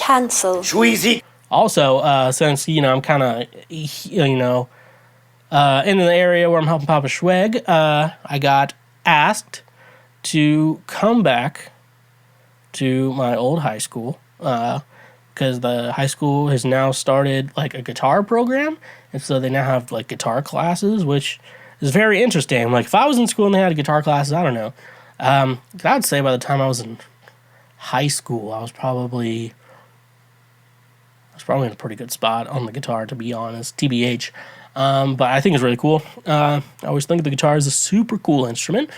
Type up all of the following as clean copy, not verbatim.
Cancel. Sweezy. Also, since, I'm kind of, in the area where I'm helping Papa Schweg, I got asked to come back to my old high school because the high school has now started like a guitar program, and so they now have like guitar classes, which is very interesting. Like if I was in school and they had guitar classes, I don't know. I'd say by the time I was in high school, I was probably in a pretty good spot on the guitar, to be honest, TBH. But I think it's really cool. I always think the guitar is a super cool instrument,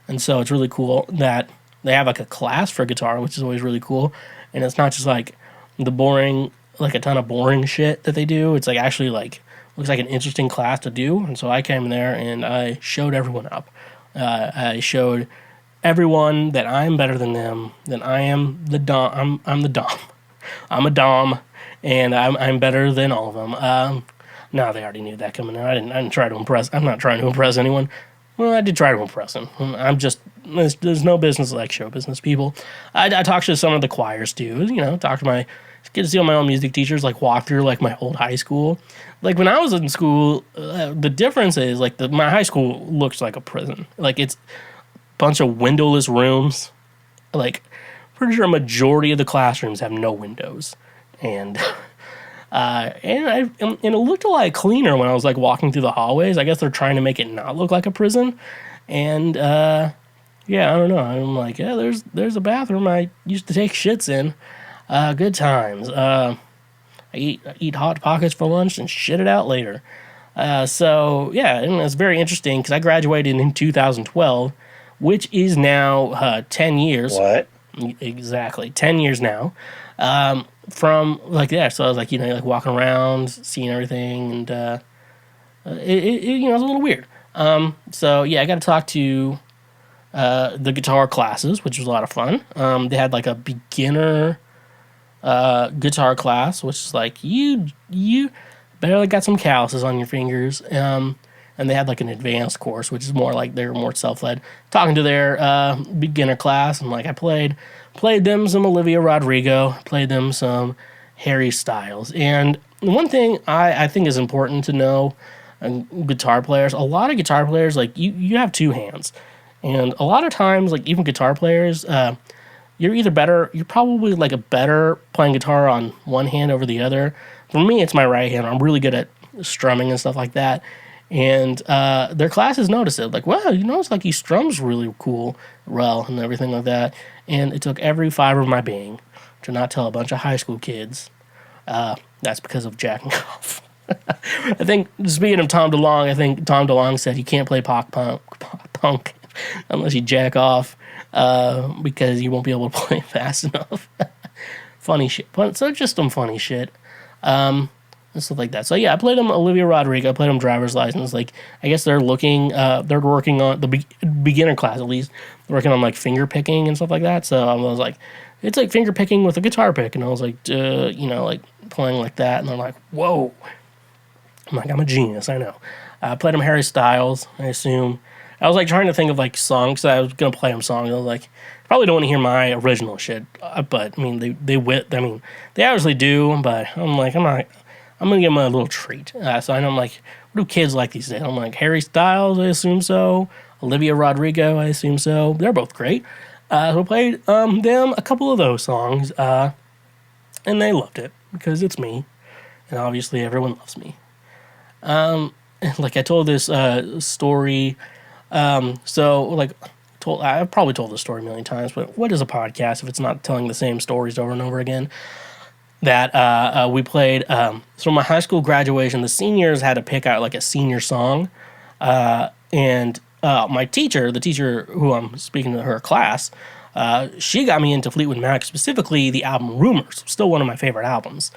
and so it's really cool that they have like a class for guitar, which is always really cool. And it's not just like the boring, like a ton of boring shit that they do. It's like actually like looks like an interesting class to do. And so I came there and I showed everyone up. I showed everyone that I'm better than them. That I am the dom. I'm the dom. I'm a dom, and I'm better than all of them. No, they already knew that coming in. I didn't try to impress. I'm not trying to impress anyone. Well, I did try to impress them. There's no business like show business people. I talked to some of the choirs too. Get to see all my own music teachers, like walk through like my old high school. Like when I was in school, the difference is like my high school looks like a prison. Like it's a bunch of windowless rooms. Like pretty sure a majority of the classrooms have no windows, and it looked a lot cleaner when I was like walking through the hallways. I guess they're trying to make it not look like a prison, and I don't know. I'm like, yeah, there's a bathroom I used to take shits in. Good times. I eat Hot Pockets for lunch and shit it out later. So yeah, and it's very interesting because I graduated in 2012, which is now 10 years. What? Exactly, 10 years now. From like that, so I was like, like walking around, seeing everything, and it was a little weird. So yeah, I got to talk to the guitar classes, which was a lot of fun. They had like a beginner guitar class, which is like you barely got some calluses on your fingers. And they had like an advanced course, which is more like they're more self-led. Talking to their beginner class, and like I played them some Olivia Rodrigo, played them some Harry Styles. And one thing I think is important to know, guitar players, a lot of guitar players, like you have two hands. And a lot of times, like even guitar players, you're probably like a better playing guitar on one hand over the other. For me, it's my right hand. I'm really good at strumming and stuff like that. And their classes noticed it. Like, wow, it's like he strums really well and everything like that. And it took every fiber of my being to not tell a bunch of high school kids that's because of jacking off. I think, speaking of Tom DeLonge, I think Tom DeLonge said he can't play pop punk unless you jack off because you won't be able to play fast enough. Funny shit. So just some funny shit. And stuff like that. So yeah, I played them Olivia Rodrigo, I played them Driver's License. Like, I guess they're working on the beginner class, at least. They're working on like finger picking and stuff like that. So I was like, it's like finger picking with a guitar pick. And I was like, like playing like that. And they're like, whoa. I'm like, I'm a genius, I know. I played them Harry Styles, I assume. I was like trying to think of like songs. I was going to play them songs. I was like, probably don't want to hear my original shit. But I mean, they obviously do. But I'm like, I'm going to give them a little treat. So I know I'm like, what do kids like these days? I'm like, Harry Styles, I assume so. Olivia Rodrigo, I assume so. They're both great. So I played them a couple of those songs. And they loved it because it's me. And obviously everyone loves me. Like I told this story. I've probably told this story a million times, but what is a podcast if it's not telling the same stories over and over again? That we played. So my high school graduation, the seniors had to pick out like a senior song, and my teacher, the teacher who I'm speaking to her class, she got me into Fleetwood Mac, specifically the album Rumors. Still one of my favorite albums.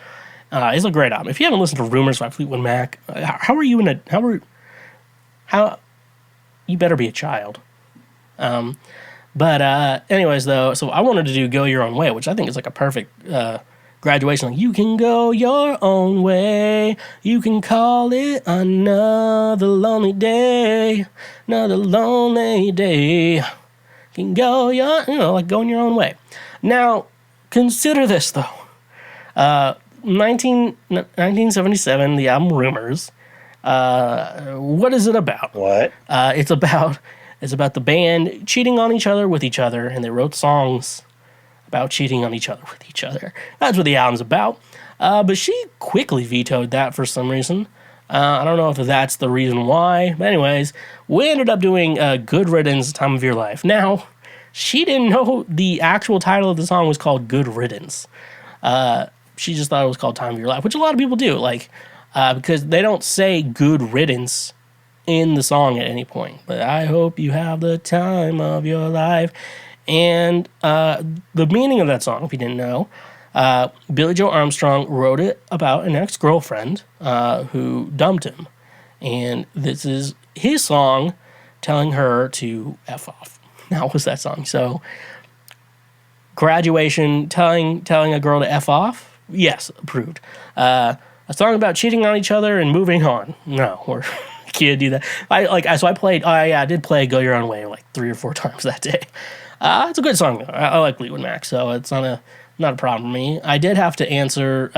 It's a great album. If you haven't listened to Rumors by Fleetwood Mac, you better be a child. But anyways, though, so I wanted to do Go Your Own Way, which I think is like a perfect graduation. Like, you can go your own way. You can call it another lonely day. Another lonely day. You can go like going your own way. Now, consider this, though. 1977, the album Rumors. What is it about? What? It's about the band cheating on each other with each other, and they wrote songs about cheating on each other with each other. That's what the album's about. But she quickly vetoed that for some reason. I don't know if that's the reason why. But anyways, we ended up doing Good Riddance, Time of Your Life. Now, she didn't know the actual title of the song was called Good Riddance. She just thought it was called Time of Your Life, which a lot of people do, because they don't say Good Riddance in the song at any point. But I hope you have the time of your life. And the meaning of that song, if you didn't know, Billy Joe Armstrong wrote it about an ex-girlfriend who dumped him. And this is his song telling her to F off. Now, what's that song? So, graduation, telling a girl to F off? Yes, approved. A song about cheating on each other and moving on? No, we're can't do that. I did play Go Your Own Way like 3 or 4 times that day. It's a good song though. I like Fleetwood Mac, so it's not a problem for me. I did have to answer,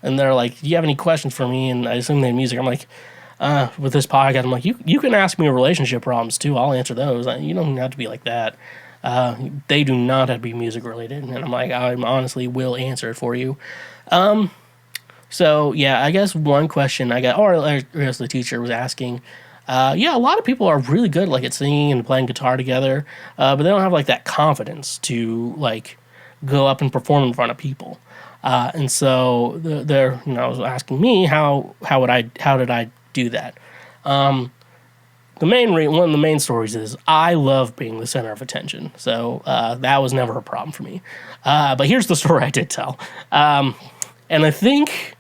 and they're like, "Do you have any questions for me?" And I assume they had music. I'm like, with this podcast, I'm like, you can ask me relationship problems too. I'll answer those. You don't have to be like that. They do not have to be music related. And I'm like, I honestly will answer it for you. So yeah, I guess one question I got, or I guess the teacher was asking, a lot of people are really good at singing and playing guitar together, but they don't have that confidence to go up and perform in front of people. And so they're was asking me how did I do that. One of the main stories is I love being the center of attention, so that was never a problem for me. But here's the story I did tell, and I think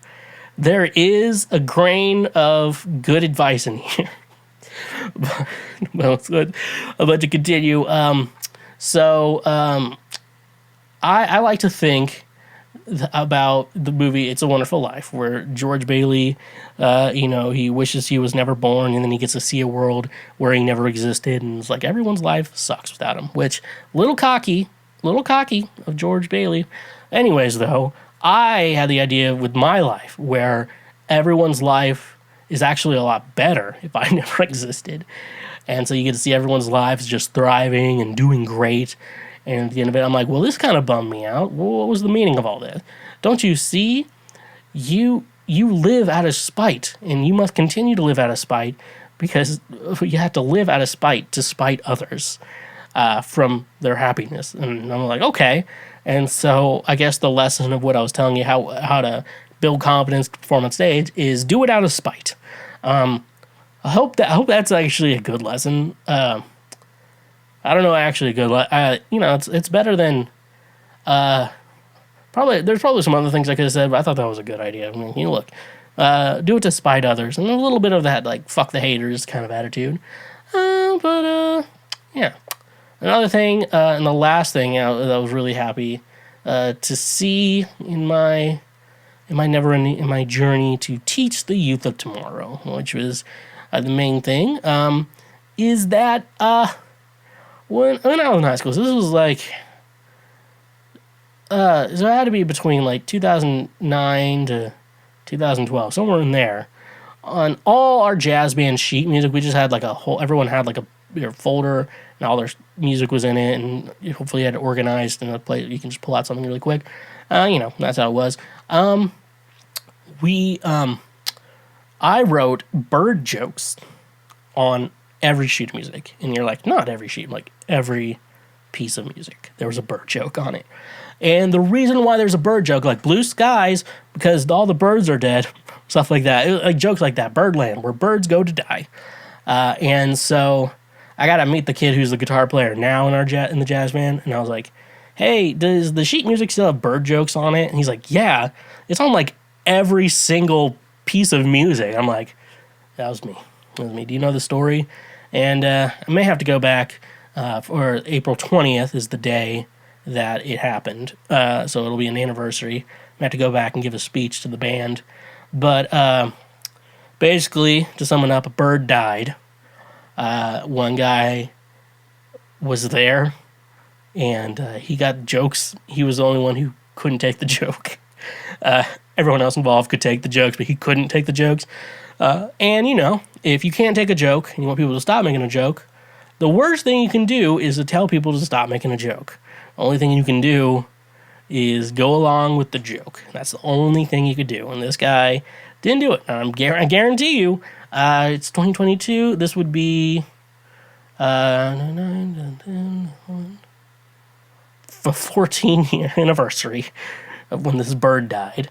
there is a grain of good advice in here. Well, it's good. But to continue, I like to think about the movie It's a Wonderful Life, where George Bailey, he wishes he was never born, and then he gets to see a world where he never existed, and it's like everyone's life sucks without him, which, little cocky of George Bailey. Anyways, though, I had the idea with my life where everyone's life is actually a lot better if I never existed. And so you get to see everyone's lives just thriving and doing great. And at the end of it, I'm like, well, this kind of bummed me out. Well, what was the meaning of all this? Don't you see? You live out of spite, and you must continue to live out of spite, because you have to live out of spite to spite others from their happiness. And I'm like, okay. And so I guess the lesson of what I was telling you, how to build confidence to perform on stage, is do it out of spite. I hope that's actually a good lesson. I don't know, actually a good it's better than there's probably some other things I could have said, but I thought that was a good idea. I mean, look, do it to spite others, and a little bit of that fuck the haters kind of attitude. Yeah. Another thing, and the last thing that I was really happy to see in my journey to teach the youth of tomorrow, which was the main thing, is that when I was in high school, so this was so it had to be between 2009 to 2012, somewhere in there. On all our jazz band sheet music, we just had everyone had a folder, and all their music was in it, and hopefully you had it organized in a place you can just pull out something really quick. That's how it was. I wrote bird jokes on every sheet of music, and you're like, not every sheet, every piece of music, there was a bird joke on it. And the reason why there's a bird joke, blue skies, because all the birds are dead, stuff like that, jokes like that, Birdland, where birds go to die. And so I got to meet the kid who's the guitar player now in the jazz band, and I was like, hey, does the sheet music still have bird jokes on it? And he's like, yeah, it's on every single piece of music. I'm like, that was me. Do you know the story? And I may have to go back, for April 20th is the day that it happened. So it'll be an anniversary. I have to go back and give a speech to the band. But basically, to sum it up, a bird died. One guy was there, and he got jokes. He was the only one who couldn't take the joke. Everyone else involved could take the jokes, but he couldn't take the jokes. And, you know, if you can't take a joke and you want people to stop making a joke, the worst thing you can do is to tell people to stop making a joke. The only thing you can do is go along with the joke. That's the only thing you could do. And this guy didn't do it. I guarantee you, it's 2022. This would be the 14-year anniversary of when this bird died.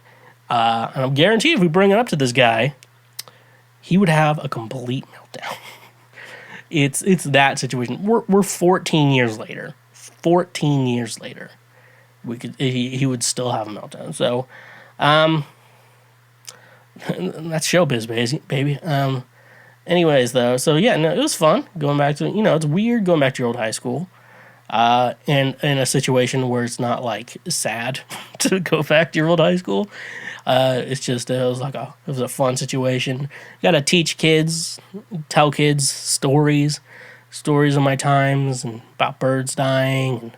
And I'm guaranteed if we bring it up to this guy, he would have a complete meltdown. It's that situation. We're 14 years later. 14 years later, he would still have a meltdown. So, that's showbiz, baby. Anyways, though, so yeah, no, it was fun going back to, you know, it's weird going back to your old high school. And in a situation where it's not like sad to go back to your old high school. It's just, it was a fun situation. You gotta teach kids, tell kids stories of my times and about birds dying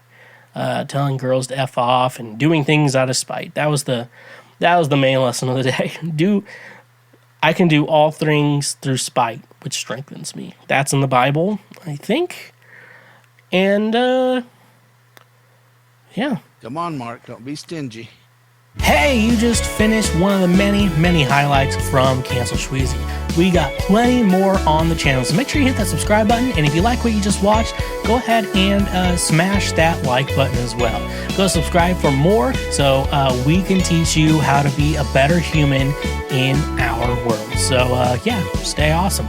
and telling girls to F off and doing things out of spite. That was the main lesson of the day. I can do all things through spite, which strengthens me. That's in the Bible, I think. And, yeah. Come on, Mark. Don't be stingy. Hey, you just finished one of the many, many highlights from Cancel Shweezy. We got plenty more on the channel, so make sure you hit that subscribe button. And if you like what you just watched, go ahead and smash that like button as well. Go subscribe for more so we can teach you how to be a better human in our world. So, yeah, stay awesome.